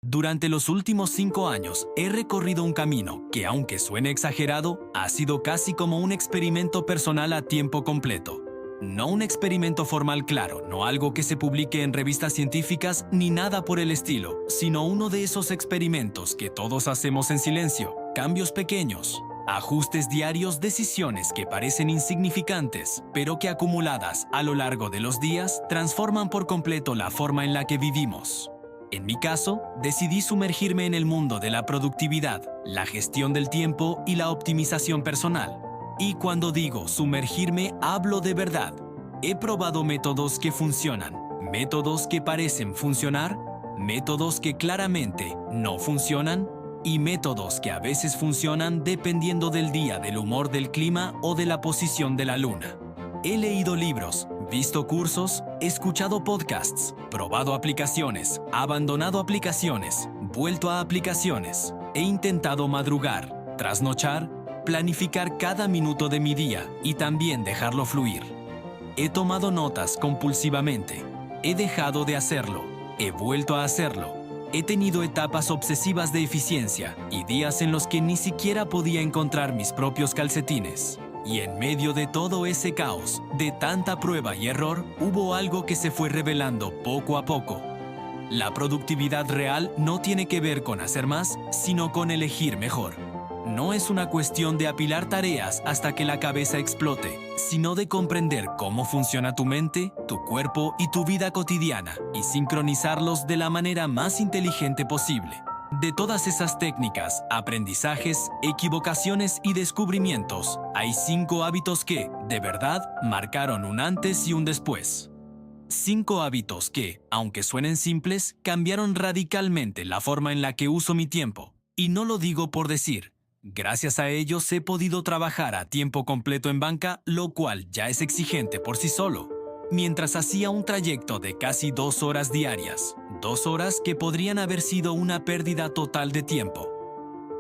Durante los últimos 5 años he recorrido un camino que, aunque suene exagerado, ha sido casi como un experimento personal a tiempo completo. No un experimento formal, claro, no algo que se publique en revistas científicas ni nada por el estilo, sino uno de esos experimentos que todos hacemos en silencio, cambios pequeños, ajustes diarios, decisiones que parecen insignificantes, pero que acumuladas a lo largo de los días transforman por completo la forma en la que vivimos. En mi caso, decidí sumergirme en el mundo de la productividad, la gestión del tiempo y la optimización personal. Y cuando digo sumergirme, hablo de verdad. He probado métodos que funcionan, métodos que parecen funcionar, métodos que claramente no funcionan y métodos que a veces funcionan dependiendo del día, del humor, del clima o de la posición de la luna. He leído libros, visto cursos, escuchado podcasts, probado aplicaciones, abandonado aplicaciones, vuelto a aplicaciones. He intentado madrugar, trasnochar, planificar cada minuto de mi día y también dejarlo fluir. He tomado notas compulsivamente. He dejado de hacerlo. He vuelto a hacerlo. He tenido etapas obsesivas de eficiencia y días en los que ni siquiera podía encontrar mis propios calcetines. Y en medio de todo ese caos, de tanta prueba y error, hubo algo que se fue revelando poco a poco. La productividad real no tiene que ver con hacer más, sino con elegir mejor. No es una cuestión de apilar tareas hasta que la cabeza explote, sino de comprender cómo funciona tu mente, tu cuerpo y tu vida cotidiana y sincronizarlos de la manera más inteligente posible. De todas esas técnicas, aprendizajes, equivocaciones y descubrimientos, hay 5 hábitos que, de verdad, marcaron un antes y un después. 5 hábitos que, aunque suenen simples, cambiaron radicalmente la forma en la que uso mi tiempo. Y no lo digo por decir. Gracias a ellos he podido trabajar a tiempo completo en banca, lo cual ya es exigente por sí solo, mientras hacía un trayecto de casi 2 horas diarias, 2 horas que podrían haber sido una pérdida total de tiempo.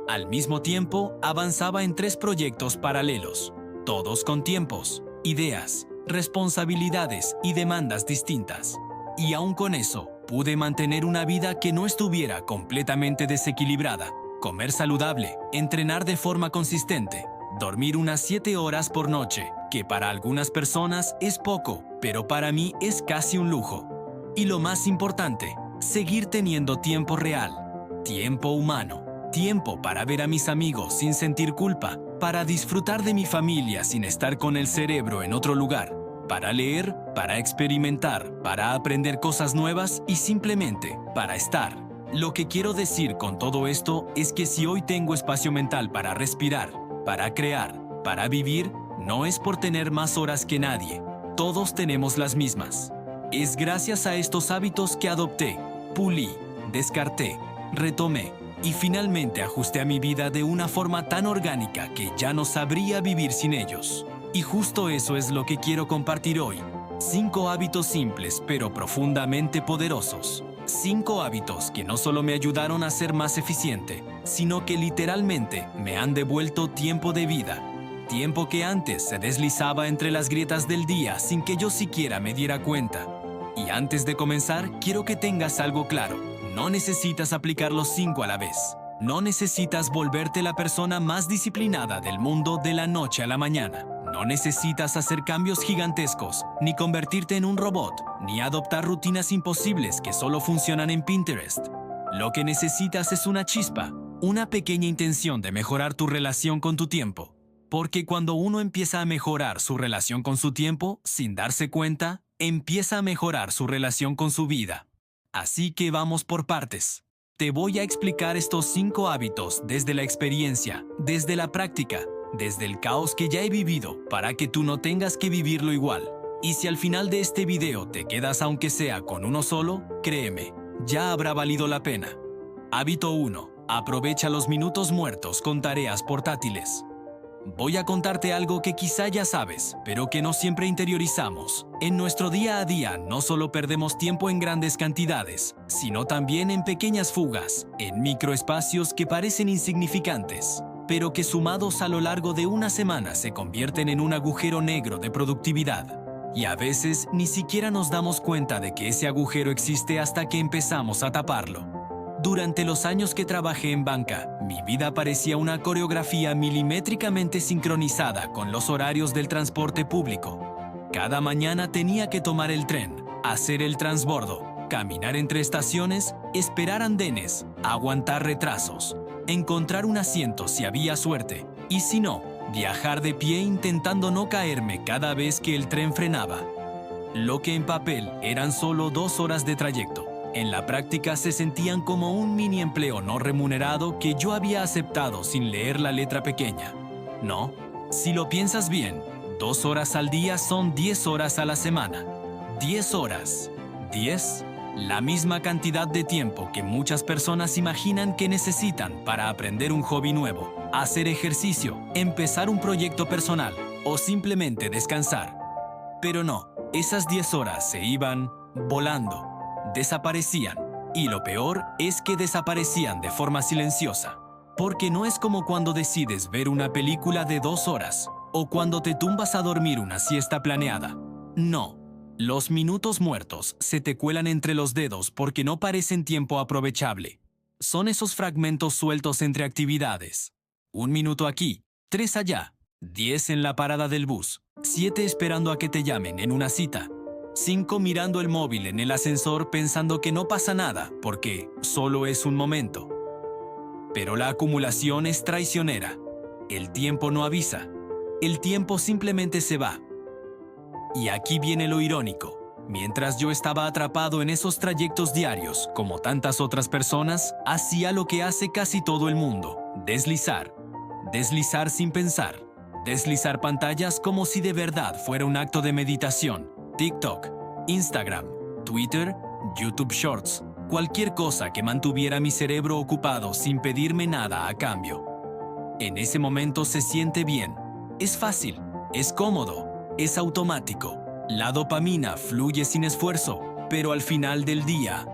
Al mismo tiempo, avanzaba en 3 proyectos paralelos, todos con tiempos, ideas, responsabilidades y demandas distintas. Y aún con eso, pude mantener una vida que no estuviera completamente desequilibrada. Comer saludable, entrenar de forma consistente, dormir unas 7 horas por noche, que para algunas personas es poco, pero para mí es casi un lujo. Y lo más importante, seguir teniendo tiempo real, tiempo humano, tiempo para ver a mis amigos sin sentir culpa, para disfrutar de mi familia sin estar con el cerebro en otro lugar, para leer, para experimentar, para aprender cosas nuevas y simplemente para estar. Lo que quiero decir con todo esto es que si hoy tengo espacio mental para respirar, para crear, para vivir, no es por tener más horas que nadie. Todos tenemos las mismas. Es gracias a estos hábitos que adopté, pulí, descarté, retomé y finalmente ajusté a mi vida de una forma tan orgánica que ya no sabría vivir sin ellos. Y justo eso es lo que quiero compartir hoy. 5 hábitos simples pero profundamente poderosos. 5 hábitos que no solo me ayudaron a ser más eficiente, sino que literalmente me han devuelto tiempo de vida. Tiempo que antes se deslizaba entre las grietas del día sin que yo siquiera me diera cuenta. Y antes de comenzar, quiero que tengas algo claro. No necesitas aplicar los 5 a la vez. No necesitas volverte la persona más disciplinada del mundo de la noche a la mañana. No necesitas hacer cambios gigantescos, ni convertirte en un robot, ni adoptar rutinas imposibles que solo funcionan en Pinterest. Lo que necesitas es una chispa, una pequeña intención de mejorar tu relación con tu tiempo. Porque cuando uno empieza a mejorar su relación con su tiempo, sin darse cuenta, empieza a mejorar su relación con su vida. Así que vamos por partes. Te voy a explicar estos 5 hábitos desde la experiencia, desde la práctica, desde el caos que ya he vivido, para que tú no tengas que vivirlo igual. Y si al final de este video te quedas aunque sea con uno solo, créeme, ya habrá valido la pena. Hábito 1. Aprovecha los minutos muertos con tareas portátiles. Voy a contarte algo que quizá ya sabes, pero que no siempre interiorizamos. En nuestro día a día no solo perdemos tiempo en grandes cantidades, sino también en pequeñas fugas, en microespacios que parecen insignificantes, pero que sumados a lo largo de una semana se convierten en un agujero negro de productividad. Y a veces ni siquiera nos damos cuenta de que ese agujero existe hasta que empezamos a taparlo. Durante los años que trabajé en banca, mi vida parecía una coreografía milimétricamente sincronizada con los horarios del transporte público. Cada mañana tenía que tomar el tren, hacer el transbordo, caminar entre estaciones, esperar andenes, aguantar retrasos, encontrar un asiento si había suerte, y si no, viajar de pie intentando no caerme cada vez que el tren frenaba. Lo que en papel eran solo 2 horas de trayecto, en la práctica se sentían como un mini empleo no remunerado que yo había aceptado sin leer la letra pequeña. No, si lo piensas bien, 2 horas al día son 10 horas a la semana. 10 horas. 10. La misma cantidad de tiempo que muchas personas imaginan que necesitan para aprender un hobby nuevo, hacer ejercicio, empezar un proyecto personal o simplemente descansar. Pero no, esas 10 horas se iban volando, desaparecían, y lo peor es que desaparecían de forma silenciosa. Porque no es como cuando decides ver una película de 2 horas o cuando te tumbas a dormir una siesta planeada. No. Los minutos muertos se te cuelan entre los dedos porque no parecen tiempo aprovechable. Son esos fragmentos sueltos entre actividades. 1 minuto aquí, 3 allá, 10 en la parada del bus, 7 esperando a que te llamen en una cita, 5 mirando el móvil en el ascensor pensando que no pasa nada porque solo es un momento. Pero la acumulación es traicionera. El tiempo no avisa. El tiempo simplemente se va. Y aquí viene lo irónico. Mientras yo estaba atrapado en esos trayectos diarios, como tantas otras personas, hacía lo que hace casi todo el mundo: deslizar. Deslizar sin pensar. Deslizar pantallas como si de verdad fuera un acto de meditación. TikTok, Instagram, Twitter, YouTube Shorts, cualquier cosa que mantuviera mi cerebro ocupado sin pedirme nada a cambio. En ese momento se siente bien. Es fácil, es cómodo. Es automático. La dopamina fluye sin esfuerzo, pero al final del día,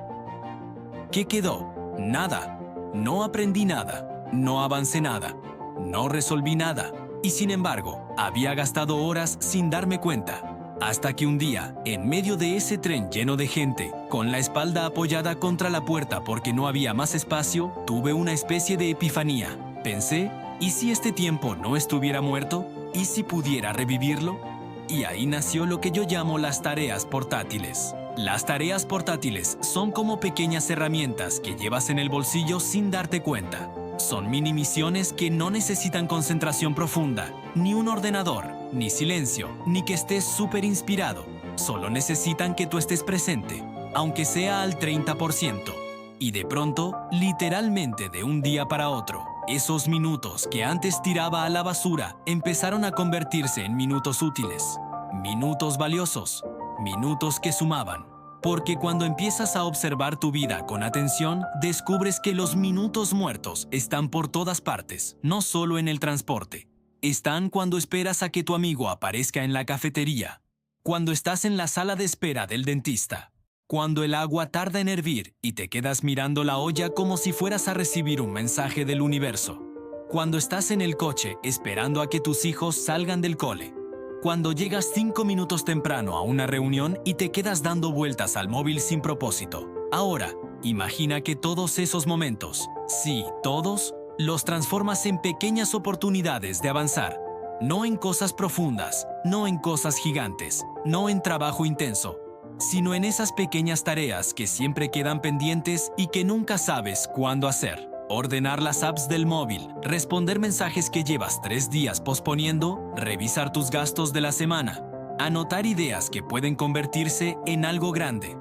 ¿qué quedó? Nada. No aprendí nada. No avancé nada. No resolví nada. Y sin embargo, había gastado horas sin darme cuenta. Hasta que un día, en medio de ese tren lleno de gente, con la espalda apoyada contra la puerta porque no había más espacio, tuve una especie de epifanía. Pensé, ¿y si este tiempo no estuviera muerto? ¿Y si pudiera revivirlo? Y ahí nació lo que yo llamo las tareas portátiles. Las tareas portátiles son como pequeñas herramientas que llevas en el bolsillo sin darte cuenta. Son mini misiones que no necesitan concentración profunda, ni un ordenador, ni silencio, ni que estés súper inspirado. Solo necesitan que tú estés presente, aunque sea al 30%. Y de pronto, literalmente de un día para otro, esos minutos que antes tiraba a la basura empezaron a convertirse en minutos útiles, minutos valiosos, minutos que sumaban. Porque cuando empiezas a observar tu vida con atención, descubres que los minutos muertos están por todas partes, no solo en el transporte. Están cuando esperas a que tu amigo aparezca en la cafetería, cuando estás en la sala de espera del dentista, cuando el agua tarda en hervir y te quedas mirando la olla como si fueras a recibir un mensaje del universo. Cuando estás en el coche esperando a que tus hijos salgan del cole. Cuando llegas 5 minutos temprano a una reunión y te quedas dando vueltas al móvil sin propósito. Ahora, imagina que todos esos momentos, sí, todos, los transformas en pequeñas oportunidades de avanzar. No en cosas profundas, no en cosas gigantes, no en trabajo intenso, sino en esas pequeñas tareas que siempre quedan pendientes y que nunca sabes cuándo hacer. Ordenar las apps del móvil, responder mensajes que llevas 3 días posponiendo, revisar tus gastos de la semana, anotar ideas que pueden convertirse en algo grande,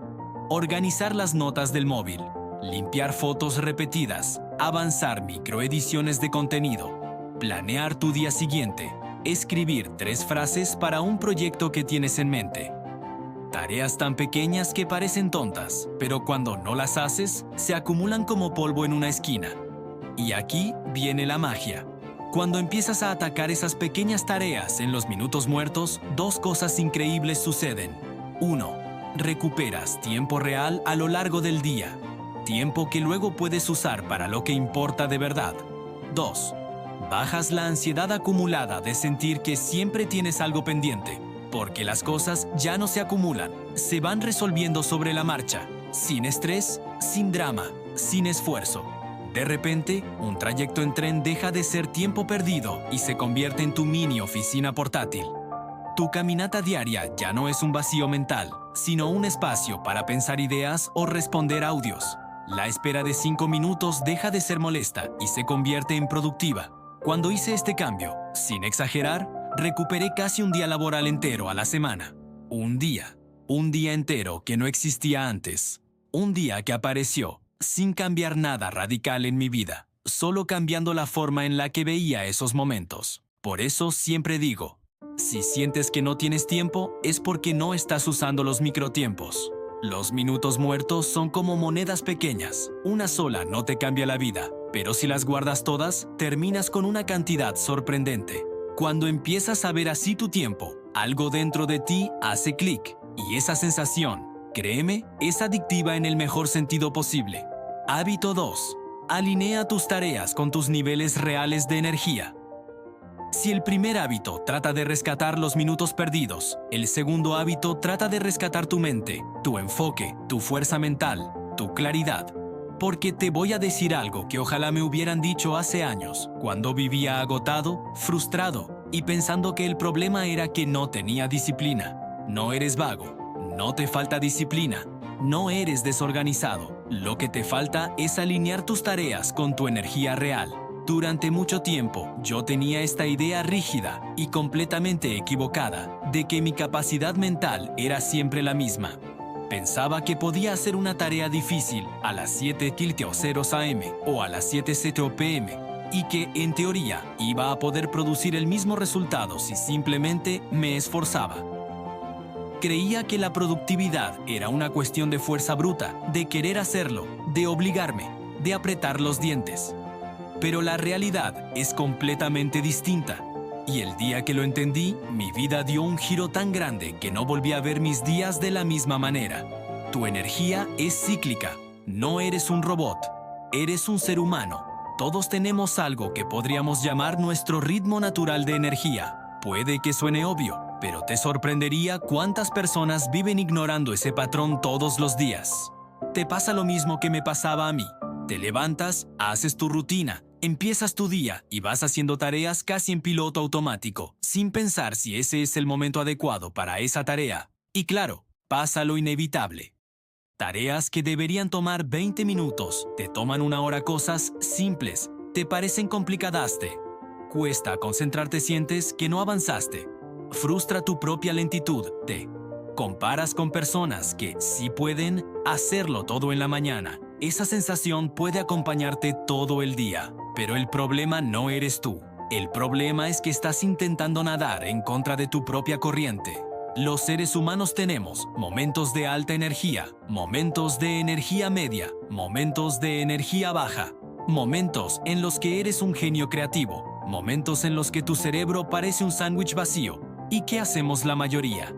organizar las notas del móvil, limpiar fotos repetidas, avanzar microediciones de contenido, planear tu día siguiente, escribir 3 frases para un proyecto que tienes en mente. Tareas tan pequeñas que parecen tontas, pero cuando no las haces, se acumulan como polvo en una esquina. Y aquí viene la magia. Cuando empiezas a atacar esas pequeñas tareas en los minutos muertos, 2 cosas increíbles suceden. 1. Recuperas tiempo real a lo largo del día. Tiempo que luego puedes usar para lo que importa de verdad. 2. Bajas la ansiedad acumulada de sentir que siempre tienes algo pendiente. Porque las cosas ya no se acumulan, se van resolviendo sobre la marcha, sin estrés, sin drama, sin esfuerzo. De repente, un trayecto en tren deja de ser tiempo perdido y se convierte en tu mini oficina portátil. Tu caminata diaria ya no es un vacío mental, sino un espacio para pensar ideas o responder audios. La espera de 5 minutos deja de ser molesta y se convierte en productiva. Cuando hice este cambio, sin exagerar, recuperé casi un día laboral entero a la semana. Un día entero que no existía antes. Un día que apareció, sin cambiar nada radical en mi vida, solo cambiando la forma en la que veía esos momentos. Por eso siempre digo, si sientes que no tienes tiempo, es porque no estás usando los microtiempos. Los minutos muertos son como monedas pequeñas. Una sola no te cambia la vida, pero si las guardas todas, terminas con una cantidad sorprendente. Cuando empiezas a ver así tu tiempo, algo dentro de ti hace clic, y esa sensación, créeme, es adictiva en el mejor sentido posible. Hábito 2. Alinea tus tareas con tus niveles reales de energía. Si el primer hábito trata de rescatar los minutos perdidos, el segundo hábito trata de rescatar tu mente, tu enfoque, tu fuerza mental, tu claridad. Porque te voy a decir algo que ojalá me hubieran dicho hace años, cuando vivía agotado, frustrado y pensando que el problema era que no tenía disciplina. No eres vago, no te falta disciplina, no eres desorganizado. Lo que te falta es alinear tus tareas con tu energía real. Durante mucho tiempo, yo tenía esta idea rígida y completamente equivocada de que mi capacidad mental era siempre la misma. Pensaba que podía hacer una tarea difícil a las 7:00 am o a las 7:00 pm y que, en teoría, iba a poder producir el mismo resultado si simplemente me esforzaba. Creía que la productividad era una cuestión de fuerza bruta, de querer hacerlo, de obligarme, de apretar los dientes. Pero la realidad es completamente distinta. Y el día que lo entendí, mi vida dio un giro tan grande que no volví a ver mis días de la misma manera. Tu energía es cíclica. No eres un robot. Eres un ser humano. Todos tenemos algo que podríamos llamar nuestro ritmo natural de energía. Puede que suene obvio, pero te sorprendería cuántas personas viven ignorando ese patrón todos los días. Te pasa lo mismo que me pasaba a mí. Te levantas, haces tu rutina, empiezas tu día y vas haciendo tareas casi en piloto automático, sin pensar si ese es el momento adecuado para esa tarea. Y claro, pasa lo inevitable. Tareas que deberían tomar 20 minutos, te toman 1 hora. Cosas simples, te parecen complicadas. Cuesta concentrarte, sientes que no avanzaste. Frustra tu propia lentitud. Te comparas con personas que sí pueden hacerlo todo en la mañana. Esa sensación puede acompañarte todo el día, pero el problema no eres tú. El problema es que estás intentando nadar en contra de tu propia corriente. Los seres humanos tenemos momentos de alta energía, momentos de energía media, momentos de energía baja, momentos en los que eres un genio creativo, momentos en los que tu cerebro parece un sándwich vacío. ¿Y qué hacemos la mayoría?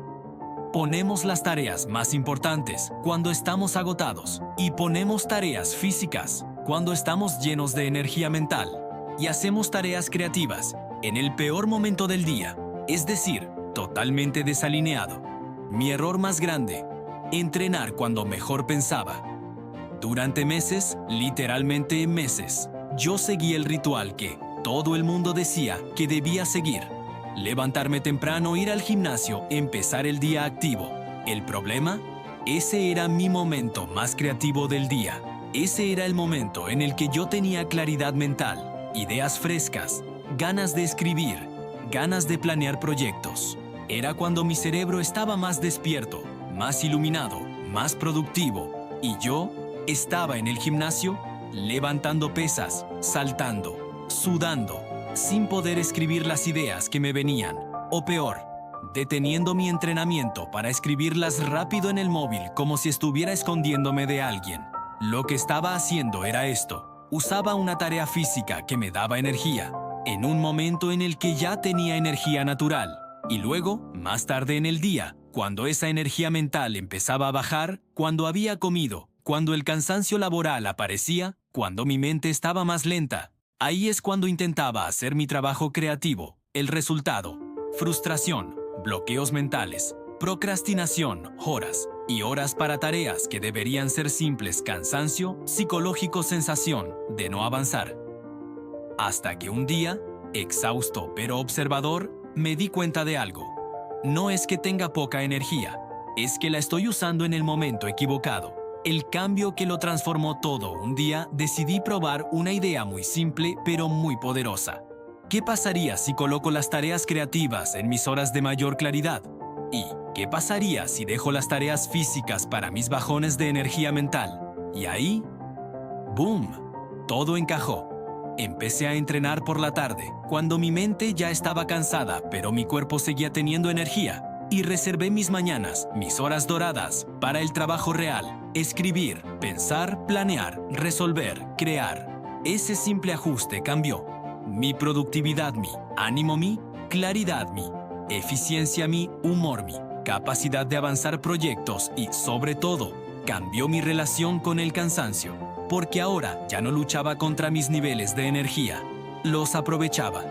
Ponemos las tareas más importantes cuando estamos agotados y ponemos tareas físicas cuando estamos llenos de energía mental y hacemos tareas creativas en el peor momento del día, es decir, totalmente desalineado. Mi error más grande, entrenar cuando mejor pensaba. Durante meses, literalmente meses, yo seguí el ritual que todo el mundo decía que debía seguir. Levantarme temprano, ir al gimnasio, empezar el día activo. ¿El problema? Ese era mi momento más creativo del día. Ese era el momento en el que yo tenía claridad mental, ideas frescas, ganas de escribir, ganas de planear proyectos. Era cuando mi cerebro estaba más despierto, más iluminado, más productivo. Y yo estaba en el gimnasio, levantando pesas, saltando, sudando, sin poder escribir las ideas que me venían, o peor, deteniendo mi entrenamiento para escribirlas rápido en el móvil como si estuviera escondiéndome de alguien. Lo que estaba haciendo era esto: usaba una tarea física que me daba energía, en un momento en el que ya tenía energía natural, y luego, más tarde en el día, cuando esa energía mental empezaba a bajar, cuando había comido, cuando el cansancio laboral aparecía, cuando mi mente estaba más lenta, ahí es cuando intentaba hacer mi trabajo creativo. El resultado: frustración, bloqueos mentales, procrastinación, horas, Y horas para tareas que deberían ser simples, cansancio, psicológico, sensación de no avanzar. Hasta que un día, exhausto pero observador, me di cuenta de algo. No es que tenga poca energía, es que la estoy usando en el momento equivocado. El cambio que lo transformó todo. Un día decidí probar una idea muy simple pero muy poderosa. ¿Qué pasaría si coloco las tareas creativas en mis horas de mayor claridad? ¿Y qué pasaría si dejo las tareas físicas para mis bajones de energía mental? Y ahí, ¡boom!, todo encajó. Empecé a entrenar por la tarde, cuando mi mente ya estaba cansada, pero mi cuerpo seguía teniendo energía. Y reservé mis mañanas, mis horas doradas, para el trabajo real. Escribir, pensar, planear, resolver, crear. Ese simple ajuste cambió. Mi productividad, mi ánimo, mi claridad, mi eficiencia, mi humor, mi capacidad de avanzar proyectos y, sobre todo, cambió mi relación con el cansancio. Porque ahora ya no luchaba contra mis niveles de energía, los aprovechaba.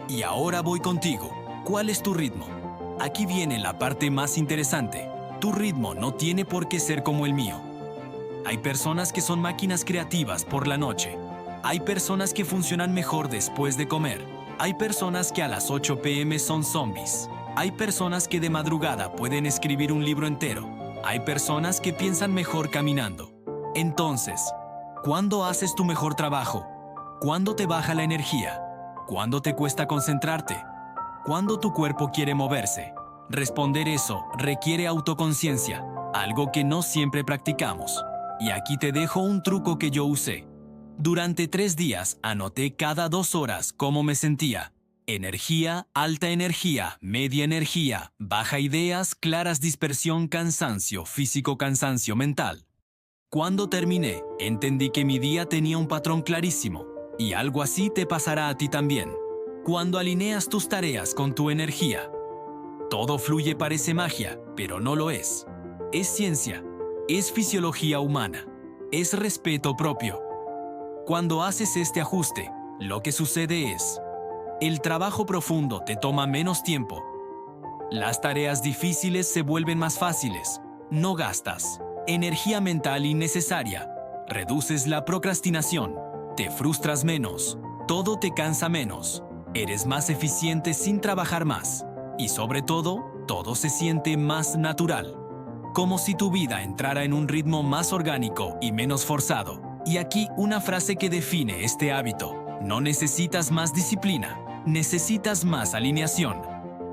Y ahora voy contigo. ¿Cuál es tu ritmo? Aquí viene la parte más interesante. Tu ritmo no tiene por qué ser como el mío. Hay personas que son máquinas creativas por la noche. Hay personas que funcionan mejor después de comer. Hay personas que a las 8 p.m. son zombies. Hay personas que de madrugada pueden escribir un libro entero. Hay personas que piensan mejor caminando. Entonces, ¿cuándo haces tu mejor trabajo? ¿Cuándo te baja la energía? ¿Cuándo te cuesta concentrarte? ¿Cuándo tu cuerpo quiere moverse? Responder eso requiere autoconciencia, algo que no siempre practicamos. Y aquí te dejo un truco que yo usé. Durante 3 días anoté cada 2 horas cómo me sentía. Energía, alta energía, media energía, baja ideas, claras dispersión, cansancio, físico, cansancio mental. Cuando terminé, entendí que mi día tenía un patrón clarísimo, y algo así te pasará a ti también. Cuando alineas tus tareas con tu energía, todo fluye, parece magia, pero no lo es. Es ciencia, es fisiología humana, es respeto propio. Cuando haces este ajuste, lo que sucede es, el trabajo profundo te toma menos tiempo. Las tareas difíciles se vuelven más fáciles. No gastas energía mental innecesaria. Reduces la procrastinación. Te frustras menos. Todo te cansa menos. Eres más eficiente sin trabajar más. Y sobre todo, todo se siente más natural. Como si tu vida entrara en un ritmo más orgánico y menos forzado. Y aquí una frase que define este hábito. No necesitas más disciplina. Necesitas más alineación.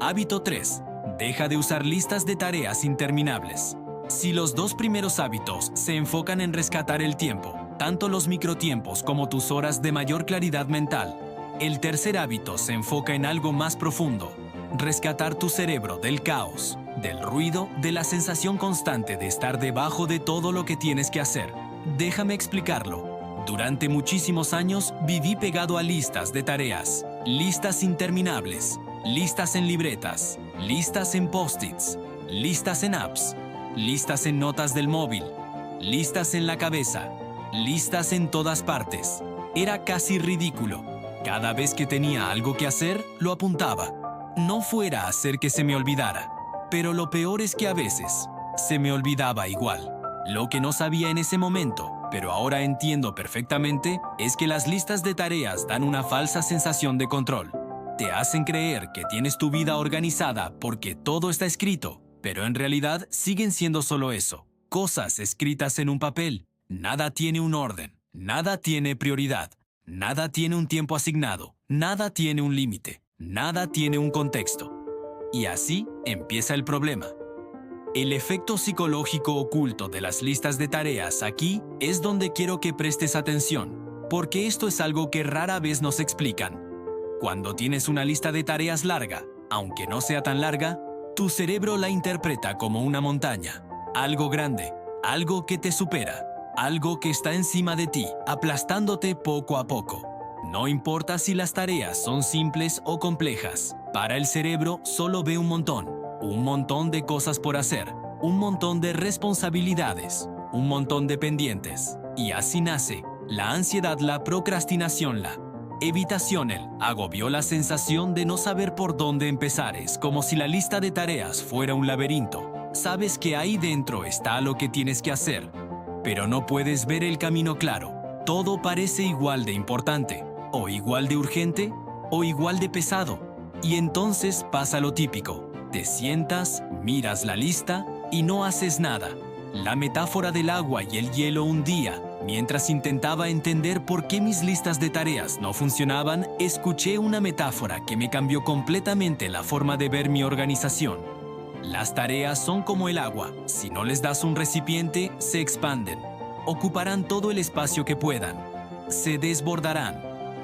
Hábito 3. Deja de usar listas de tareas interminables. Si los 2 primeros hábitos se enfocan en rescatar el tiempo, tanto los microtiempos como tus horas de mayor claridad mental, el tercer hábito se enfoca en algo más profundo: rescatar tu cerebro del caos, del ruido, de la sensación constante de estar debajo de todo lo que tienes que hacer. Déjame explicarlo. Durante muchísimos años viví pegado a listas de tareas, listas interminables, listas en libretas, listas en post-its, listas en apps, listas en notas del móvil, listas en la cabeza, listas en todas partes. Era casi ridículo. Cada vez que tenía algo que hacer, lo apuntaba. No fuera a hacer que se me olvidara. Pero lo peor es que a veces se me olvidaba igual. Lo que no sabía en ese momento, pero ahora entiendo perfectamente, es que las listas de tareas dan una falsa sensación de control. Te hacen creer que tienes tu vida organizada porque todo está escrito, pero en realidad siguen siendo solo eso: cosas escritas en un papel. Nada tiene un orden, nada tiene prioridad, nada tiene un tiempo asignado, nada tiene un límite, nada tiene un contexto. Y así empieza el problema. El efecto psicológico oculto de las listas de tareas aquí es donde quiero que prestes atención, porque esto es algo que rara vez nos explican. Cuando tienes una lista de tareas larga, aunque no sea tan larga, tu cerebro la interpreta como una montaña, algo grande, algo que te supera, algo que está encima de ti, aplastándote poco a poco. No importa si las tareas son simples o complejas, para el cerebro solo ve un montón de cosas por hacer, un montón de responsabilidades, un montón de pendientes. Y así nace la ansiedad, la procrastinación, la evitación, el agobio, la sensación de no saber por dónde empezar. Es como si la lista de tareas fuera un laberinto, Sabes que ahí dentro está lo que tienes que hacer, pero no puedes ver el camino claro. Todo parece igual de importante, o igual de urgente, o igual de pesado. Y entonces pasa lo típico. Te sientas, miras la lista y no haces nada. La metáfora del agua y el hielo un día. Mientras intentaba entender por qué mis listas de tareas no funcionaban, escuché una metáfora que me cambió completamente la forma de ver mi organización. Las tareas son como el agua. Si no les das un recipiente, se expanden. Ocuparán todo el espacio que puedan. Se desbordarán.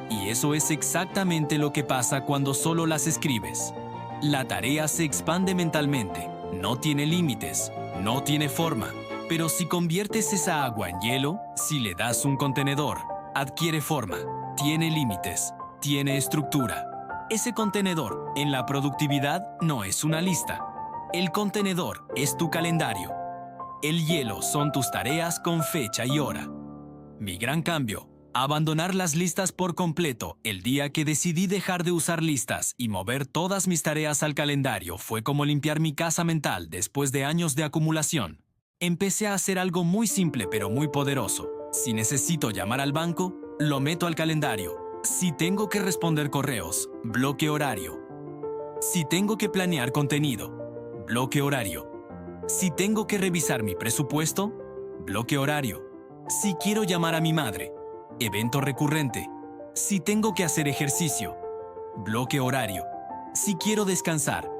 Y eso es exactamente lo que pasa cuando solo las escribes. La tarea se expande mentalmente. No tiene límites. No tiene forma. Pero si conviertes esa agua en hielo, si le das un contenedor, adquiere forma, tiene límites, tiene estructura. Ese contenedor, en la productividad, no es una lista. El contenedor es tu calendario. El hielo son tus tareas con fecha y hora. Mi gran cambio, abandonar las listas por completo el día que decidí dejar de usar listas y mover todas mis tareas al calendario, fue como limpiar mi casa mental después de años de acumulación. Empecé a hacer algo muy simple pero muy poderoso. Si necesito llamar al banco, lo meto al calendario. Si tengo que responder correos, bloque horario. Si tengo que planear contenido, bloque horario. Si tengo que revisar mi presupuesto, bloque horario. Si quiero llamar a mi madre, evento recurrente. Si tengo que hacer ejercicio, bloque horario. Si quiero descansar,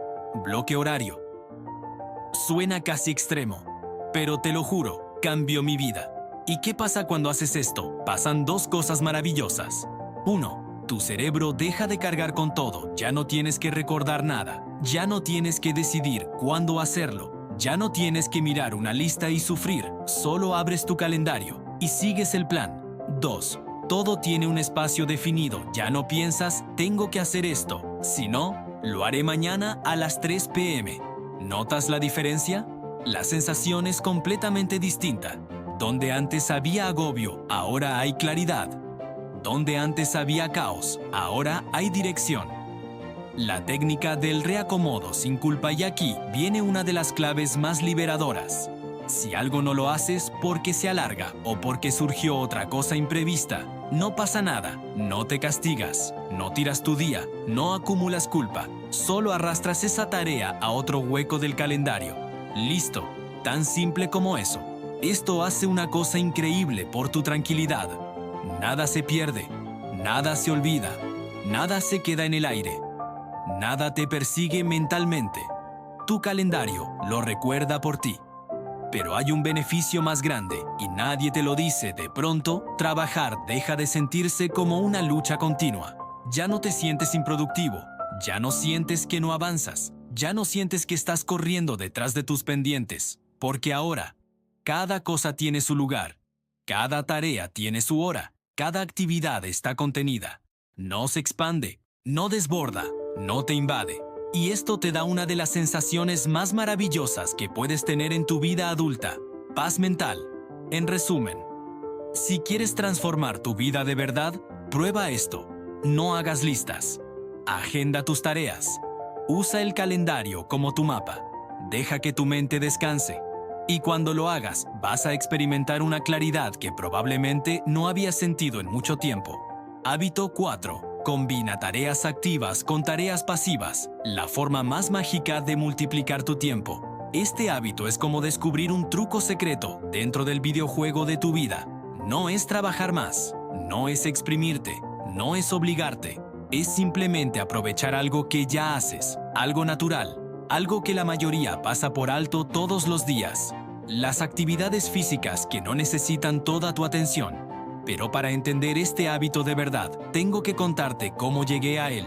bloque horario. Suena casi extremo, pero te lo juro, cambió mi vida. ¿Y qué pasa cuando haces esto? Pasan dos cosas maravillosas. 1. Tu cerebro deja de cargar con todo, ya no tienes que recordar nada, ya no tienes que decidir cuándo hacerlo, ya no tienes que mirar una lista y sufrir, solo abres tu calendario y sigues el plan. 2. Todo tiene un espacio definido, ya no piensas, tengo que hacer esto, si no, lo haré mañana a las 3 p.m. ¿Notas la diferencia? La sensación es completamente distinta. Donde antes había agobio, ahora hay claridad. Donde antes había caos, ahora hay dirección. La técnica del reacomodo sin culpa, y aquí viene una de las claves más liberadoras. Si algo no lo haces porque se alarga o porque surgió otra cosa imprevista, no pasa nada, no te castigas, no tiras tu día, no acumulas culpa, solo arrastras esa tarea a otro hueco del calendario. Listo, tan simple como eso. Esto hace una cosa increíble por tu tranquilidad. Nada se pierde, nada se olvida, nada se queda en el aire, nada te persigue mentalmente. Tu calendario lo recuerda por ti. Pero hay un beneficio más grande y nadie te lo dice. De pronto, trabajar deja de sentirse como una lucha continua. Ya no te sientes improductivo, ya no sientes que no avanzas, ya no sientes que estás corriendo detrás de tus pendientes, porque ahora, cada cosa tiene su lugar, cada tarea tiene su hora, cada actividad está contenida. No se expande, no desborda, no te invade. Y esto te da una de las sensaciones más maravillosas que puedes tener en tu vida adulta: paz mental. En resumen, si quieres transformar tu vida de verdad, prueba esto. No hagas listas. Agenda tus tareas. Usa el calendario como tu mapa. Deja que tu mente descanse. Y cuando lo hagas, vas a experimentar una claridad que probablemente no habías sentido en mucho tiempo. Hábito 4. Combina tareas activas con tareas pasivas, la forma más mágica de multiplicar tu tiempo. Este hábito es como descubrir un truco secreto dentro del videojuego de tu vida. No es trabajar más, no es exprimirte, no es obligarte. Es simplemente aprovechar algo que ya haces, algo natural, algo que la mayoría pasa por alto todos los días. Las actividades físicas que no necesitan toda tu atención. Pero para entender este hábito de verdad, tengo que contarte cómo llegué a él.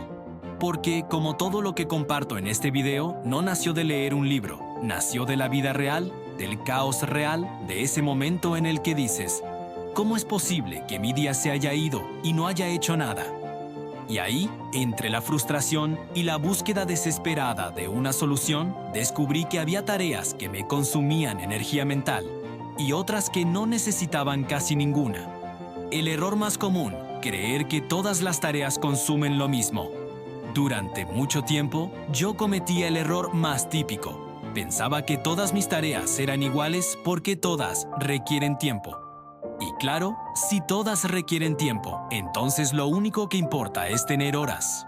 Porque, como todo lo que comparto en este video, no nació de leer un libro, nació de la vida real, del caos real, de ese momento en el que dices: ¿cómo es posible que mi día se haya ido y no haya hecho nada? Y ahí, entre la frustración y la búsqueda desesperada de una solución, descubrí que había tareas que me consumían energía mental y otras que no necesitaban casi ninguna. El error más común: creer que todas las tareas consumen lo mismo. Durante mucho tiempo, yo cometía el error más típico: Pensaba que todas mis tareas eran iguales porque todas requieren tiempo. Y claro, si todas requieren tiempo, entonces lo único que importa es tener horas.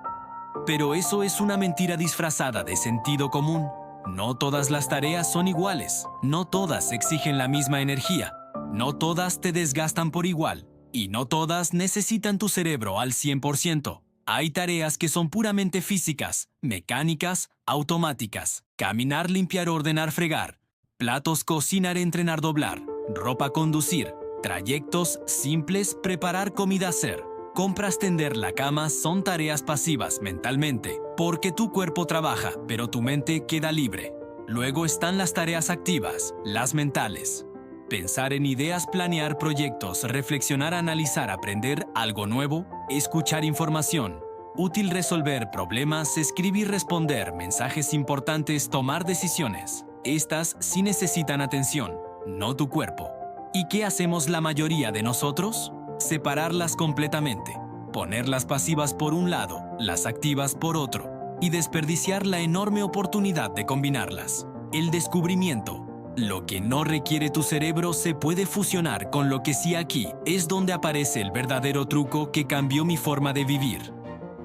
Pero eso es una mentira disfrazada de sentido común. No todas las tareas son iguales, no todas exigen la misma energía, no todas te desgastan por igual, y no todas necesitan tu cerebro al 100%. Hay tareas que son puramente físicas, mecánicas, automáticas. Caminar, limpiar, ordenar, fregar. Platos, cocinar, entrenar, doblar. Ropa, conducir. Trayectos simples, preparar comida, hacer. Compras, tender la cama son tareas pasivas mentalmente, porque tu cuerpo trabaja, pero tu mente queda libre. Luego están las tareas activas, las mentales. Pensar en ideas, planear proyectos, reflexionar, analizar, aprender algo nuevo, escuchar información. Útil, resolver problemas, escribir, responder mensajes importantes, tomar decisiones. Estas sí necesitan atención, no tu cuerpo. ¿Y qué hacemos la mayoría de nosotros? Separarlas completamente, poner las pasivas por un lado, las activas por otro, y desperdiciar la enorme oportunidad de combinarlas. El descubrimiento. Lo que no requiere tu cerebro se puede fusionar con lo que sí. Aquí es donde aparece el verdadero truco que cambió mi forma de vivir.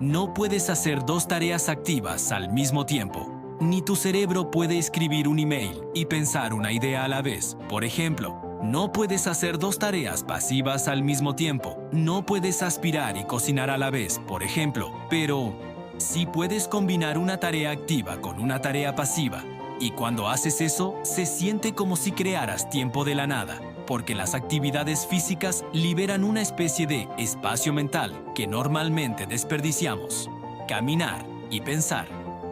No puedes hacer dos tareas activas al mismo tiempo. Ni tu cerebro puede escribir un email y pensar una idea a la vez. Por ejemplo, no puedes hacer dos tareas pasivas al mismo tiempo. No puedes aspirar y cocinar a la vez, por ejemplo. Pero sí puedes combinar una tarea activa con una tarea pasiva. Y cuando haces eso, se siente como si crearas tiempo de la nada, porque las actividades físicas liberan una especie de espacio mental que normalmente desperdiciamos. Caminar y pensar,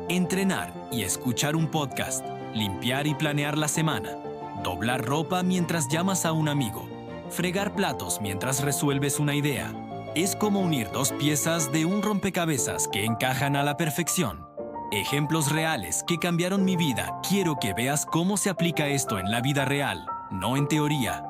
entrenar y escuchar un podcast, limpiar y planear la semana, doblar ropa mientras llamas a un amigo, fregar platos mientras resuelves una idea. Es como unir dos piezas de un rompecabezas que encajan a la perfección. Ejemplos reales que cambiaron mi vida. Quiero que veas cómo se aplica esto en la vida real, no en teoría.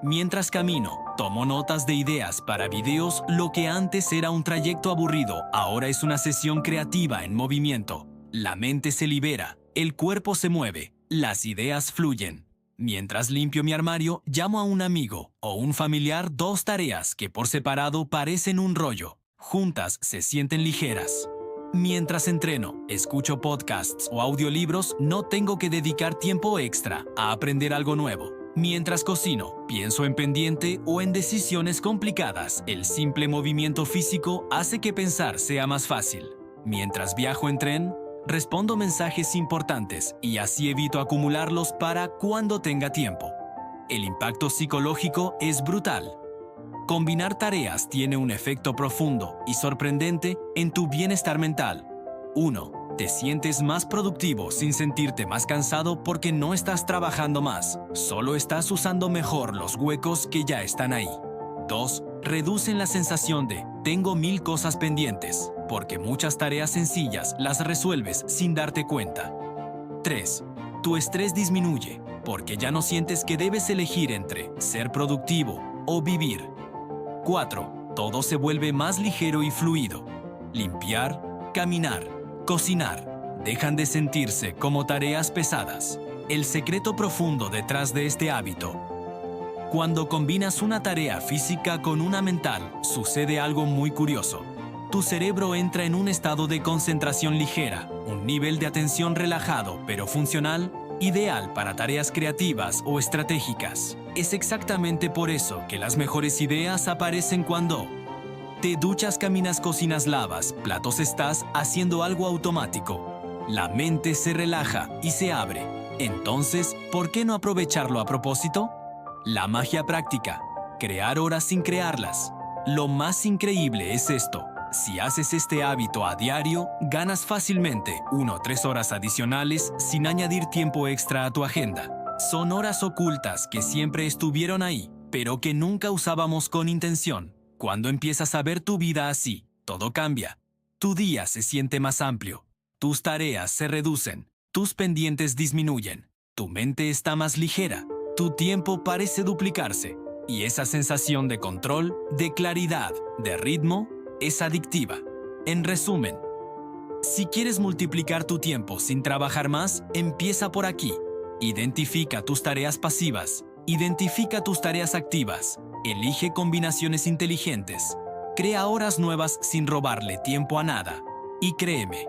Mientras camino, tomo notas de ideas para videos. Lo que antes era un trayecto aburrido, ahora es una sesión creativa en movimiento. La mente se libera, el cuerpo se mueve, las ideas fluyen. Mientras limpio mi armario, llamo a un amigo o un familiar. Dos tareas que por separado parecen un rollo, juntas se sienten ligeras. Mientras entreno, escucho podcasts o audiolibros. No tengo que dedicar tiempo extra a aprender algo nuevo. Mientras cocino, pienso en pendiente o en decisiones complicadas. El simple movimiento físico hace que pensar sea más fácil. Mientras viajo en tren, respondo mensajes importantes y así evito acumularlos para cuando tenga tiempo. El impacto psicológico es brutal. Combinar tareas tiene un efecto profundo y sorprendente en tu bienestar mental. 1. Te sientes más productivo sin sentirte más cansado porque no estás trabajando más, solo estás usando mejor los huecos que ya están ahí. 2. Reducen la sensación de «tengo 1000 cosas pendientes», porque muchas tareas sencillas las resuelves sin darte cuenta. 3. Tu estrés disminuye, porque ya no sientes que debes elegir entre ser productivo o vivir. 4. Todo se vuelve más ligero y fluido. Limpiar, caminar, cocinar, dejan de sentirse como tareas pesadas. El secreto profundo detrás de este hábito. Cuando combinas una tarea física con una mental, sucede algo muy curioso. Tu cerebro entra en un estado de concentración ligera, un nivel de atención relajado pero funcional, ideal para tareas creativas o estratégicas. Es exactamente por eso que las mejores ideas aparecen cuando te duchas, caminas, cocinas, lavas platos. Estás haciendo algo automático. La mente se relaja y se abre. Entonces, ¿por qué no aprovecharlo a propósito? La magia práctica. Crear horas sin crearlas. Lo más increíble es esto. Si haces este hábito a diario, ganas fácilmente 1 o 3 horas adicionales sin añadir tiempo extra a tu agenda. Son horas ocultas que siempre estuvieron ahí, pero que nunca usábamos con intención. Cuando empiezas a ver tu vida así, todo cambia. Tu día se siente más amplio. Tus tareas se reducen. Tus pendientes disminuyen. Tu mente está más ligera. Tu tiempo parece duplicarse. Y esa sensación de control, de claridad, de ritmo, es adictiva. En resumen, Si quieres multiplicar tu tiempo sin trabajar más, empieza por aquí. Identifica tus tareas pasivas. Identifica tus tareas activas. Elige combinaciones inteligentes. Crea horas nuevas sin robarle tiempo a nada. Y créeme,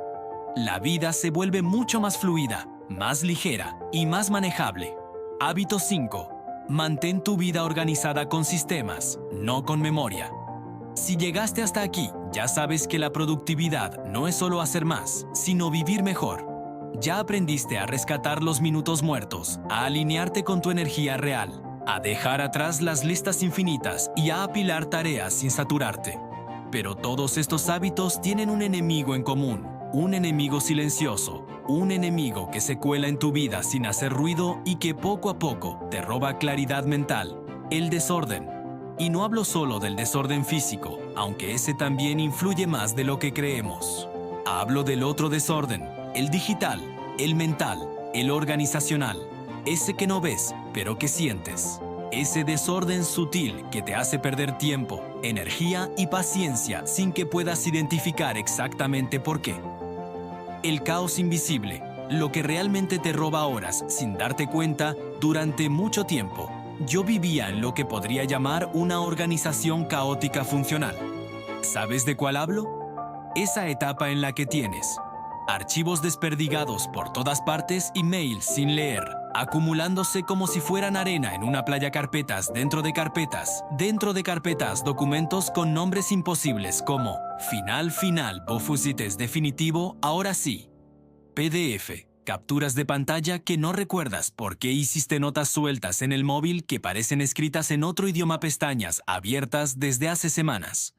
la vida se vuelve mucho más fluida, más ligera y más manejable. Hábito 5. Mantén tu vida organizada con sistemas, no con memoria. Si llegaste hasta aquí, ya sabes que la productividad no es solo hacer más, sino vivir mejor. Ya aprendiste a rescatar los minutos muertos, a alinearte con tu energía real, a dejar atrás las listas infinitas y a apilar tareas sin saturarte. Pero todos estos hábitos tienen un enemigo en común, un enemigo silencioso, un enemigo que se cuela en tu vida sin hacer ruido y que poco a poco te roba claridad mental, el desorden. Y no hablo solo del desorden físico, aunque ese también influye más de lo que creemos. Hablo del otro desorden, el digital, el mental, el organizacional, ese que no ves, pero que sientes. Ese desorden sutil que te hace perder tiempo, energía y paciencia sin que puedas identificar exactamente por qué. El caos invisible, lo que realmente te roba horas sin darte cuenta durante mucho tiempo. Yo vivía en lo que podría llamar una organización caótica funcional. ¿Sabes de cuál hablo? Esa etapa en la que tienes archivos desperdigados por todas partes y mails sin leer, acumulándose como si fueran arena en una playa, carpetas, dentro de carpetas, documentos con nombres imposibles como final, bofusites definitivo, ahora sí, PDF, capturas de pantalla que no recuerdas por qué hiciste, notas sueltas en el móvil que parecen escritas en otro idioma, pestañas abiertas desde hace semanas.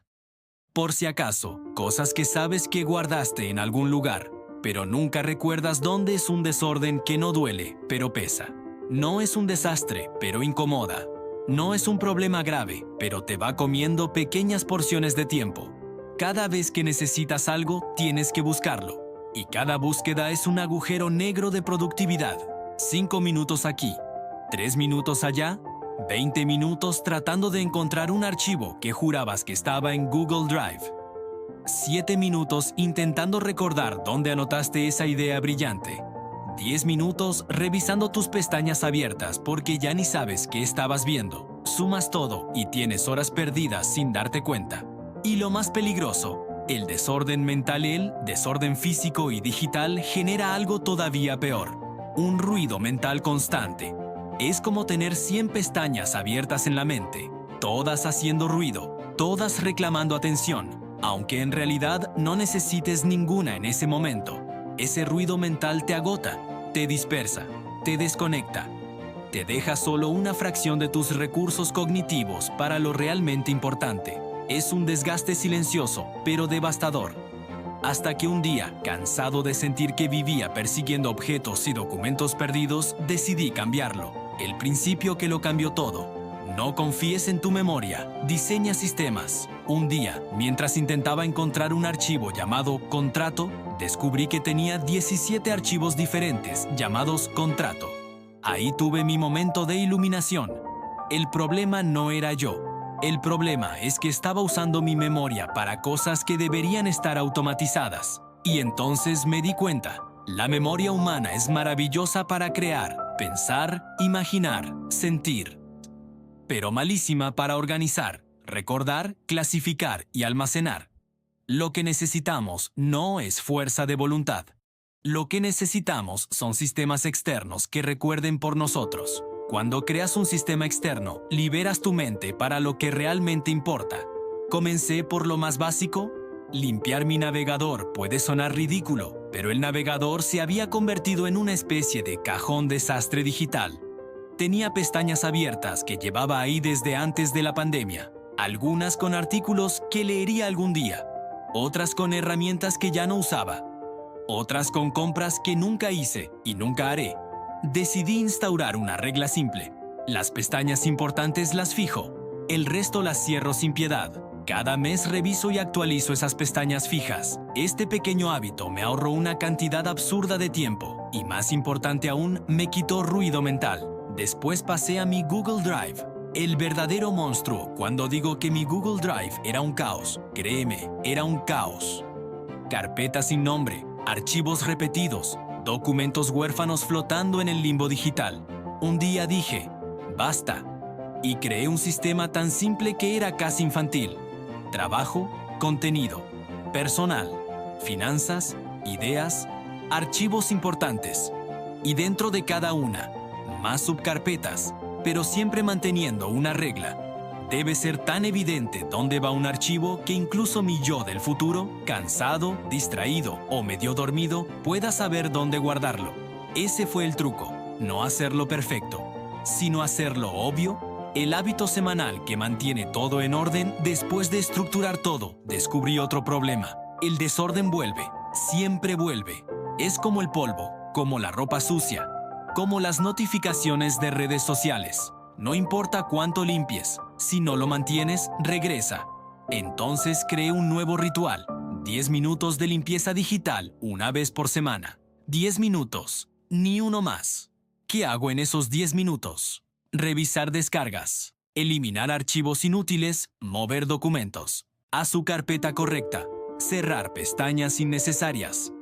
Por si acaso, cosas que sabes que guardaste en algún lugar, pero nunca recuerdas dónde. Es un desorden que no duele, pero pesa. No es un desastre, pero incomoda. No es un problema grave, pero te va comiendo pequeñas porciones de tiempo. Cada vez que necesitas algo, tienes que buscarlo. Y cada búsqueda es un agujero negro de productividad. 5 minutos aquí, 3 minutos allá, 20 minutos tratando de encontrar un archivo que jurabas que estaba en Google Drive. 7 minutos intentando recordar dónde anotaste esa idea brillante. 10 minutos revisando tus pestañas abiertas porque ya ni sabes qué estabas viendo. Sumas todo y tienes horas perdidas sin darte cuenta. Y lo más peligroso, el desorden mental, el desorden físico y digital genera algo todavía peor. Un ruido mental constante. Es como tener 100 pestañas abiertas en la mente, todas haciendo ruido, todas reclamando atención, aunque en realidad no necesites ninguna en ese momento. Ese ruido mental te agota, te dispersa, te desconecta, te deja solo una fracción de tus recursos cognitivos para lo realmente importante. Es un desgaste silencioso, pero devastador. Hasta que un día, cansado de sentir que vivía persiguiendo objetos y documentos perdidos, decidí cambiarlo. El principio que lo cambió todo. No confíes en tu memoria, diseña sistemas. Un día, mientras intentaba encontrar un archivo llamado contrato, descubrí que tenía 17 archivos diferentes llamados contrato. Ahí tuve mi momento de iluminación. El problema no era yo. El problema es que estaba usando mi memoria para cosas que deberían estar automatizadas. Y entonces me di cuenta, la memoria humana es maravillosa para crear, pensar, imaginar, sentir. Pero malísima para organizar, recordar, clasificar y almacenar. Lo que necesitamos no es fuerza de voluntad. Lo que necesitamos son sistemas externos que recuerden por nosotros. Cuando creas un sistema externo, liberas tu mente para lo que realmente importa. Comencé por lo más básico. Limpiar mi navegador puede sonar ridículo, pero el navegador se había convertido en una especie de cajón desastre digital. Tenía pestañas abiertas que llevaba ahí desde antes de la pandemia, algunas con artículos que leería algún día, otras con herramientas que ya no usaba, otras con compras que nunca hice y nunca haré. Decidí instaurar una regla simple. Las pestañas importantes las fijo, el resto las cierro sin piedad. Cada mes reviso y actualizo esas pestañas fijas. Este pequeño hábito me ahorró una cantidad absurda de tiempo y, más importante aún, me quitó ruido mental. Después pasé a mi Google Drive. El verdadero monstruo. Cuando digo que mi Google Drive era un caos, créeme, era un caos. Carpetas sin nombre, archivos repetidos, documentos huérfanos flotando en el limbo digital. Un día dije, basta, y creé un sistema tan simple que era casi infantil. Trabajo, contenido, personal, finanzas, ideas, archivos importantes. Y dentro de cada una, más subcarpetas, pero siempre manteniendo una regla. Debe ser tan evidente dónde va un archivo que incluso mi yo del futuro, cansado, distraído o medio dormido, pueda saber dónde guardarlo. Ese fue el truco, no hacerlo perfecto, sino hacerlo obvio. El hábito semanal que mantiene todo en orden después de estructurar todo, descubrí otro problema. El desorden vuelve, siempre vuelve. Es como el polvo, como la ropa sucia, como las notificaciones de redes sociales. No importa cuánto limpies, si no lo mantienes, regresa. Entonces creé un nuevo ritual. 10 minutos de limpieza digital una vez por semana. 10 minutos, ni uno más. ¿Qué hago en esos 10 minutos? Revisar descargas, eliminar archivos inútiles, mover documentos, a su carpeta correcta, cerrar pestañas innecesarias,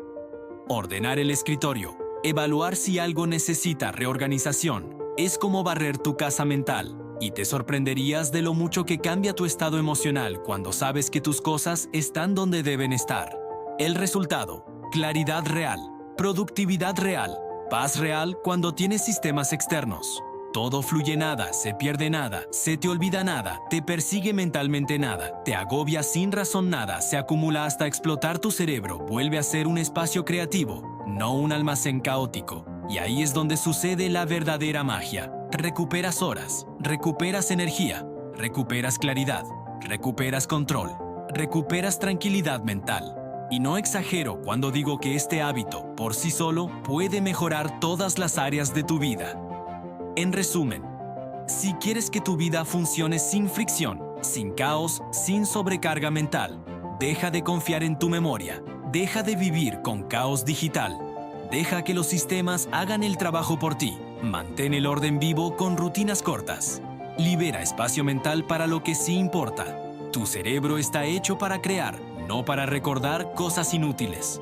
ordenar el escritorio, evaluar si algo necesita reorganización. Es como barrer tu casa mental, y te sorprenderías de lo mucho que cambia tu estado emocional cuando sabes que tus cosas están donde deben estar. El resultado: claridad real, productividad real, paz real cuando tienes sistemas externos. Todo fluye nada, se pierde nada, se te olvida nada, te persigue mentalmente nada, te agobia sin razón nada, se acumula hasta explotar tu cerebro, vuelve a ser un espacio creativo, no un almacén caótico. Y ahí es donde sucede la verdadera magia. Recuperas horas, recuperas energía, recuperas claridad, recuperas control, recuperas tranquilidad mental. Y no exagero cuando digo que este hábito, por sí solo, puede mejorar todas las áreas de tu vida. En resumen, si quieres que tu vida funcione sin fricción, sin caos, sin sobrecarga mental, deja de confiar en tu memoria, deja de vivir con caos digital, deja que los sistemas hagan el trabajo por ti, mantén el orden vivo con rutinas cortas, libera espacio mental para lo que sí importa. Tu cerebro está hecho para crear, no para recordar cosas inútiles.